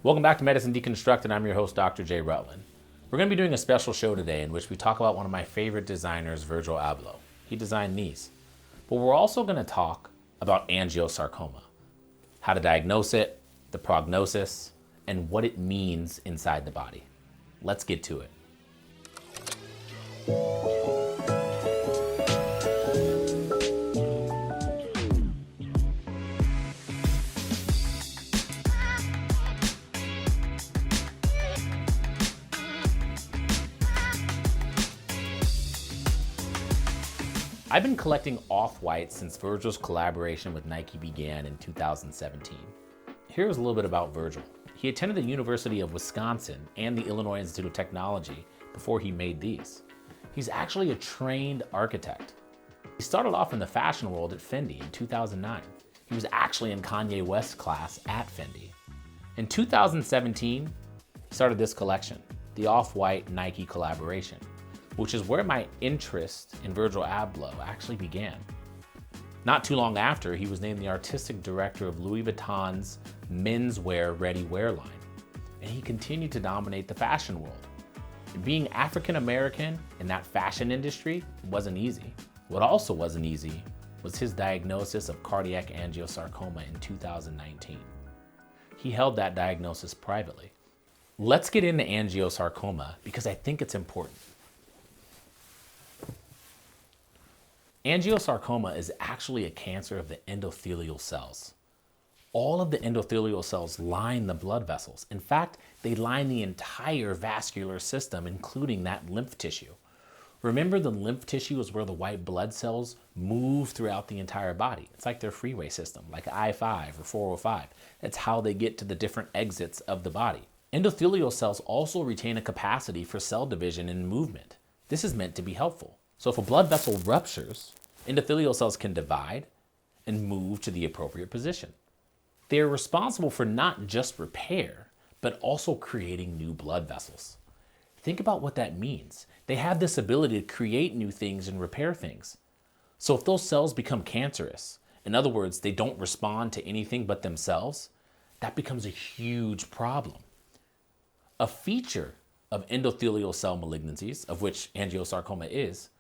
Welcome back to Medicine Deconstructed. I'm your host, Dr. Jay Rutland. We're going to be doing a special show today in which we talk about one of my favorite designers, Virgil Abloh. He designed these. But we're also going to talk about angiosarcoma, how to diagnose it, the prognosis, and what it means inside the body. Let's get to it. I've been collecting off-whites since Virgil's collaboration with Nike began in 2017. Here's a little bit about Virgil. He attended the University of Wisconsin and the Illinois Institute of Technology before he made these. He's actually a trained architect. He started off in the fashion world at Fendi in 2009. He was actually in Kanye West's class at Fendi. In 2017, he started this collection, the Off-White Nike collaboration, which is where my interest in Virgil Abloh actually began. Not too long after, he was named the artistic director of Louis Vuitton's menswear ready-wear line, and he continued to dominate the fashion world. And being African American in that fashion industry wasn't easy. What also wasn't easy was his diagnosis of cardiac angiosarcoma in 2019. He held that diagnosis privately. Let's get into angiosarcoma because I think it's important. Angiosarcoma is actually a cancer of the endothelial cells. All of the endothelial cells line the blood vessels. In fact, they line the entire vascular system, including that lymph tissue. Remember, the lymph tissue is where the white blood cells move throughout the entire body. It's like their freeway system, like I-5 or 405. That's how they get to the different exits of the body. Endothelial cells also retain a capacity for cell division and movement. This is meant to be helpful. So if a blood vessel ruptures, endothelial cells can divide and move to the appropriate position. They're responsible for not just repair, but also creating new blood vessels. Think about what that means. They have this ability to create new things and repair things. So if those cells become cancerous, in other words, they don't respond to anything but themselves, that becomes a huge problem. A feature of endothelial cell malignancies, of which angiosarcoma is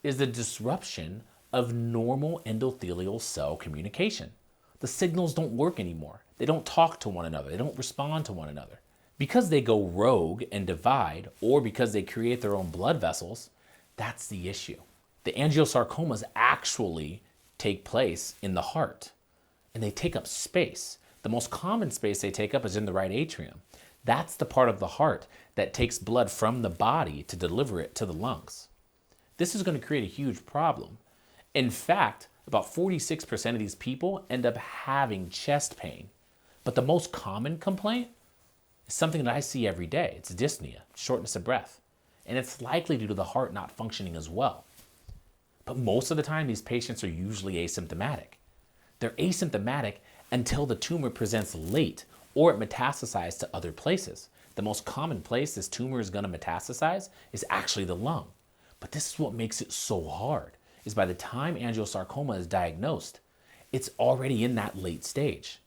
the disruption of normal endothelial cell communication. The signals don't work anymore. They don't talk to one another. They don't respond to one another. Because they go rogue and divide, or because they create their own blood vessels, that's the issue. The angiosarcomas actually take place in the heart, and they take up space. The most common space they take up is in the right atrium. That's the part of the heart that takes blood from the body to deliver it to the lungs. This is going to create a huge problem. In fact, about 46% of these people end up having chest pain. But the most common complaint is something that I see every day. It's dyspnea, shortness of breath. And it's likely due to the heart not functioning as well. But most of the time, these patients are usually asymptomatic. They're asymptomatic until the tumor presents late or it metastasizes to other places. The most common place this tumor is going to metastasize is actually the lung. But this is what makes it so hard, is by the time angiosarcoma is diagnosed, it's already in that late stage.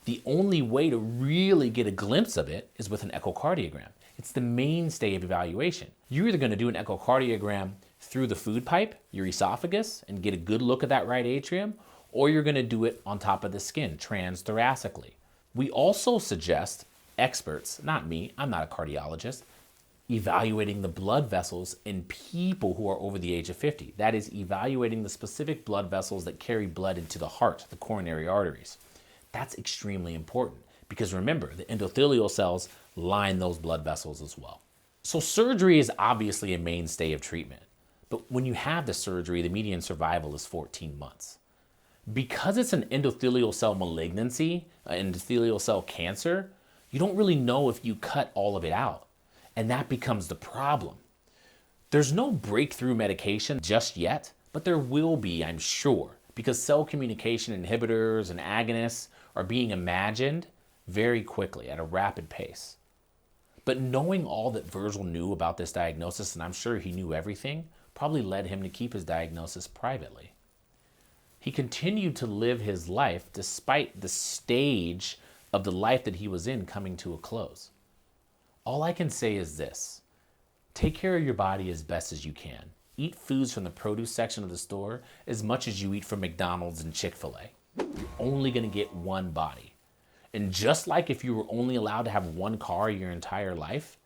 The only way to really get a glimpse of it is with an echocardiogram. It's the mainstay of evaluation. You're either going to do an echocardiogram through the food pipe, your esophagus, and get a good look at that right atrium, or you're going to do it on top of the skin, transthoracically. We also suggest experts, not me, I'm not a cardiologist, evaluating the blood vessels in people who are over the age of 50. That is, evaluating the specific blood vessels that carry blood into the heart, the coronary arteries. That's extremely important because remember, the endothelial cells line those blood vessels as well. So surgery is obviously a mainstay of treatment, but when you have the surgery, the median survival is 14 months. Because it's an endothelial cell malignancy, an endothelial cell cancer, you don't really know if you cut all of it out. And that becomes the problem. There's no breakthrough medication just yet, but there will be, I'm sure, because cell communication inhibitors and agonists are being imagined very quickly at a rapid pace. But knowing all that Virgil knew about this diagnosis, and I'm sure he knew everything, probably led him to keep his diagnosis privately. He continued to live his life despite the stage of the life that he was in coming to a close. All I can say is this: take care of your body as best as you can. Eat foods from the produce section of the store as much as you eat from McDonald's and Chick-fil-A. You're only going to get one body. And just like if you were only allowed to have one car your entire life,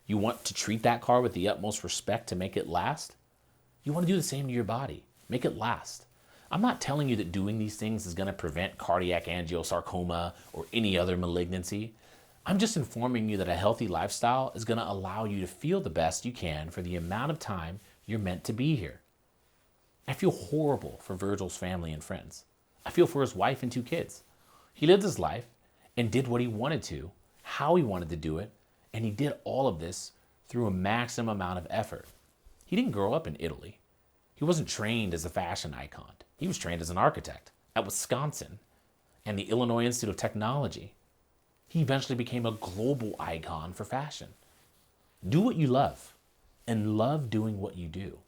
you want to treat that car with the utmost respect to make it last. You want to do the same to your body. Make it last. I'm not telling you that doing these things is going to prevent cardiac angiosarcoma or any other malignancy. I'm just informing you that a healthy lifestyle is going to allow you to feel the best you can for the amount of time you're meant to be here. I feel horrible for Virgil's family and friends. I feel for his wife and 2 kids. He lived his life and did what he wanted to, how he wanted to do it, and he did all of this through a maximum amount of effort. He didn't grow up in Italy. He wasn't trained as a fashion icon. He was trained as an architect at Wisconsin and the Illinois Institute of Technology. He eventually became a global icon for fashion. Do what you love and love doing what you do.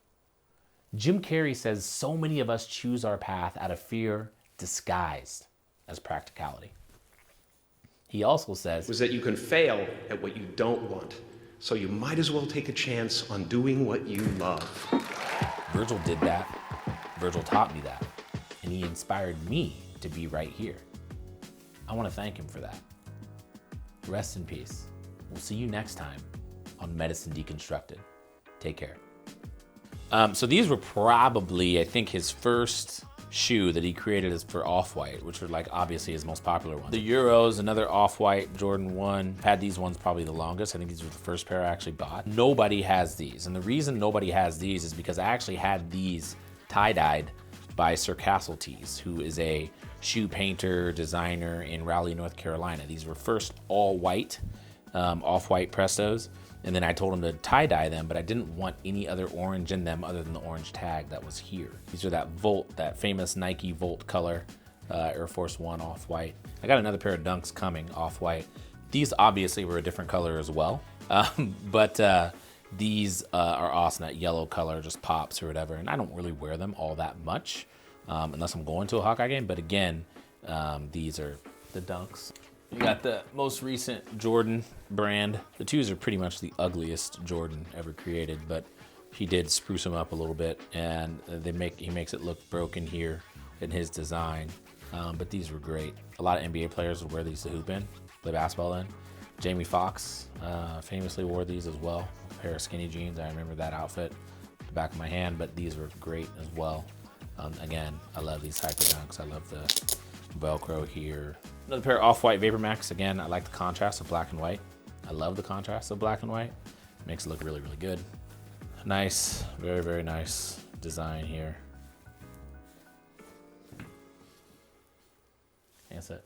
Jim Carrey says so many of us choose our path out of fear disguised as practicality. He also says was that you can fail at what you don't want. So you might as well take a chance on doing what you love. Virgil did that. Virgil taught me that. And he inspired me to be right here. I want to thank him for that. Rest in peace. We'll see you next time on Medicine Deconstructed. Take care. So these were probably, I think, his first shoe that he created is for Off-White, which were like obviously his most popular ones. The Euros, another Off-White, Jordan 1. Had these ones probably the longest. I think these were the first pair I actually bought. Nobody has these. And the reason nobody has these is because I actually had these tie-dyed by Sir Castletees, who is a shoe painter, designer in Raleigh, North Carolina. These were first all white, Off-White Prestos. And then I told him to tie-dye them, but I didn't want any other orange in them other than the orange tag that was here. These are that Volt, that famous Nike Volt color, Air Force One Off-White. I got another pair of Dunks coming, Off-White. These obviously were a different color as well, but these are awesome. That yellow color just pops or whatever, and I don't really wear them all that much unless I'm going to a Hawkeye game, but again, these are the Dunks. You got the most recent Jordan brand. The 2s are pretty much the ugliest Jordan ever created, but he did spruce them up a little bit, and he makes it look broken here in his design. But these were great. A lot of NBA players would wear these to hoop in, play basketball in. Jamie Foxx famously wore these as well. A pair of skinny jeans. I remember that outfit, the back of my hand, but these were great as well. Again, I love these Hyper Dunks. I love the Velcro here. Another pair of Off-White Vapor Max. Again, I like the contrast of black and white. I love the contrast of black and white. Makes it look really, really good. Nice, very, very nice design here. That's it.